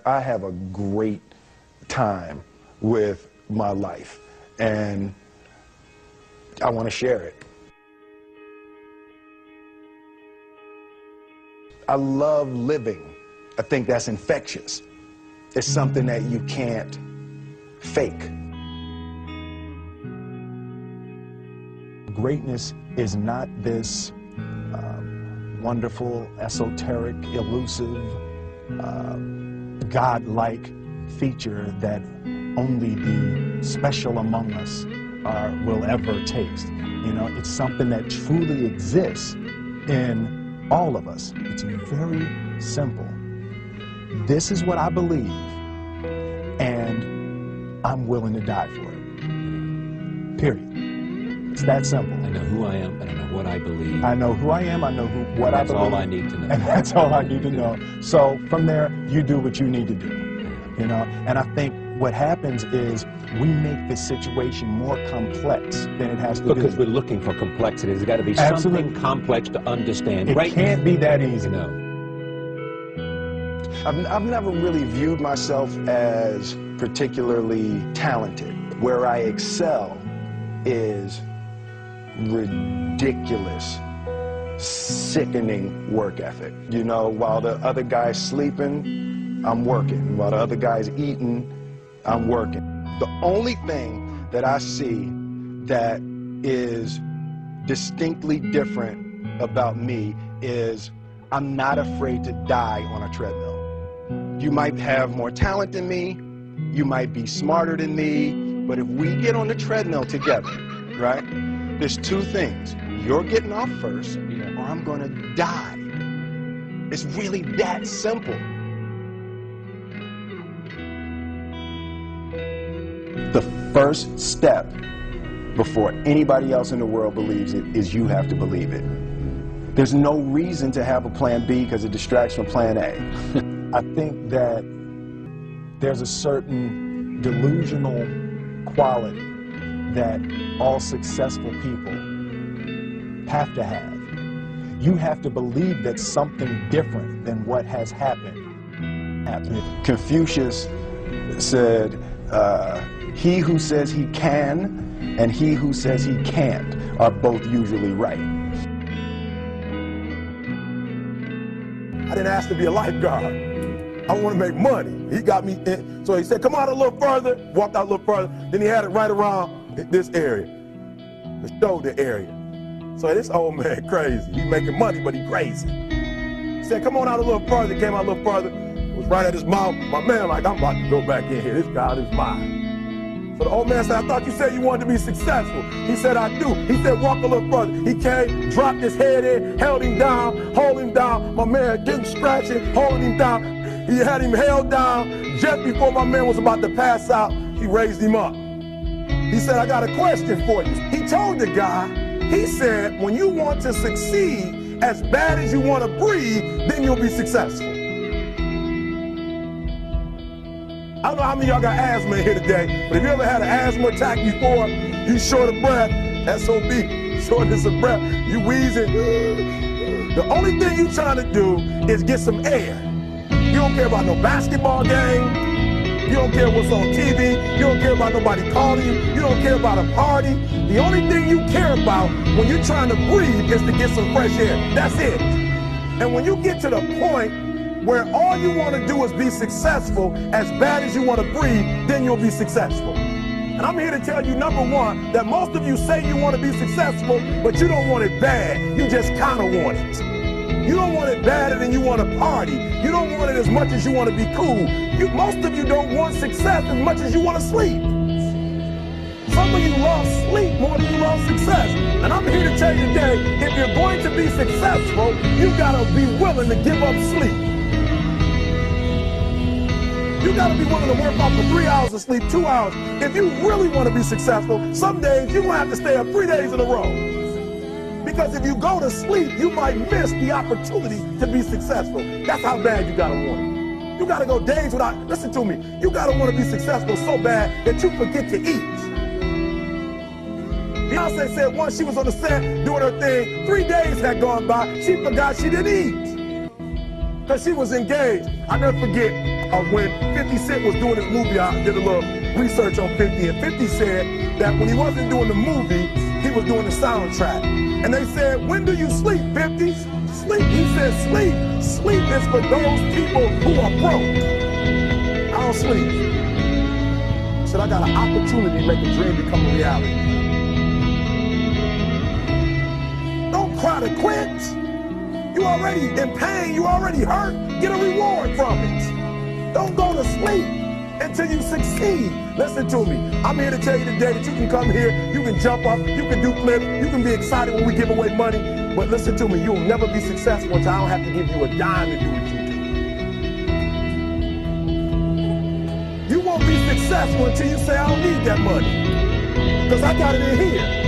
I have a great time with my life, and I want to share it. I love living. I think that's infectious. It's something that you can't fake. Greatness is not this wonderful, esoteric, elusive, God-like feature that only the special among us will ever taste. You know, it's something that truly exists in all of us. It's very simple. This is what I believe, and I'm willing to die for it. Period. It's that simple. I know who I am, and I know what I believe. I know who I am, I know what I believe. That's all I need to know. And that's all I need to know. So from there, you do what you need to do. You know, and I think what happens is we make the situation more complex than it has to be. Because we're looking for complexity. There's got to be something complex to understand. It can't be that easy. No. I've never really viewed myself as particularly talented. Where I excel is ridiculous, sickening work ethic. You know, while the other guy's sleeping, I'm working. While the other guy's eating, I'm working. The only thing that I see that is distinctly different about me is I'm not afraid to die on a treadmill. You might have more talent than me, you might be smarter than me, but if we get on the treadmill together, right, there's two things. You're getting off first, or I'm gonna die. It's really that simple. The first step before anybody else in the world believes it is you have to believe it. There's no reason to have a plan B because it distracts from plan A. I think that there's a certain delusional quality that all successful people have to have. You have to believe that something different than what has happened. Confucius said, he who says he can and he who says he can't are both usually right. I didn't ask to be a lifeguard. I want to make money. He got me in. So he said, come out a little further, walked out a little further. Then he had it right around this area, the shoulder area. So this old man crazy. He making money, but he crazy. He said, come on out a little further. Came out a little further. It was right at his mouth. My man like, I'm about to go back in here. This God is mine. So the old man said, I thought you said you wanted to be successful. He said, I do. He said, walk a little further. He came, dropped his head in, held him down, hold him down. My man getting scratching, holding him down. He had him held down. Just before my man was about to pass out, he raised him up. He said, I got a question for you. He told the guy, he said, when you want to succeed as bad as you want to breathe, then you'll be successful. I don't know how many of y'all got asthma in here today, but if you ever had an asthma attack before, you short of breath, SOB, shortness of breath, you wheezing. The only thing you trying to do is get some air. You don't care about no basketball game. You don't care what's on TV. You don't care about nobody calling you. You don't care about a party. The only thing you care about when you're trying to breathe is to get some fresh air. That's it. And when you get to the point where all you want to do is be successful as bad as you want to breathe, then you'll be successful. And I'm here to tell you, number one, that most of you say you want to be successful, but you don't want it bad. You just kind of want it. You don't want it badder than you want to party. You don't want it as much as you want to be cool. Most of you don't want success as much as you want to sleep. Some of you love sleep more than you love success. And I'm here to tell you today, if you're going to be successful, you got to be willing to give up sleep. You got to be willing to work off for 3 hours of sleep, 2 hours. If you really want to be successful, some days you're going to have to stay up 3 days in a row. Because if you go to sleep, you might miss the opportunity to be successful. That's how bad you got to want it. You got to go days without, listen to me, you got to want to be successful so bad that you forget to eat. Beyonce said once she was on the set doing her thing, 3 days had gone by, she forgot she didn't eat. Because she was engaged. I never forget, when 50 Cent was doing his movie. I did a little research on 50, and 50 said that when he wasn't doing the movie, he was doing the soundtrack. And they said, when do you sleep, 50? Sleep. He said, sleep. Sleep is for those people who are broke. I don't sleep. He said, I got an opportunity to make a dream become a reality. Don't cry to quit. You already in pain. You already hurt. Get a reward from it. Don't go to sleep until you succeed. Listen to me. I'm here to tell you today that you can come here, you can jump up, you can do flips, you can be excited when we give away money. But listen to me, you'll never be successful until I don't have to give you a dime to do what you do. You won't be successful until you say, I don't need that money, because I got it in here.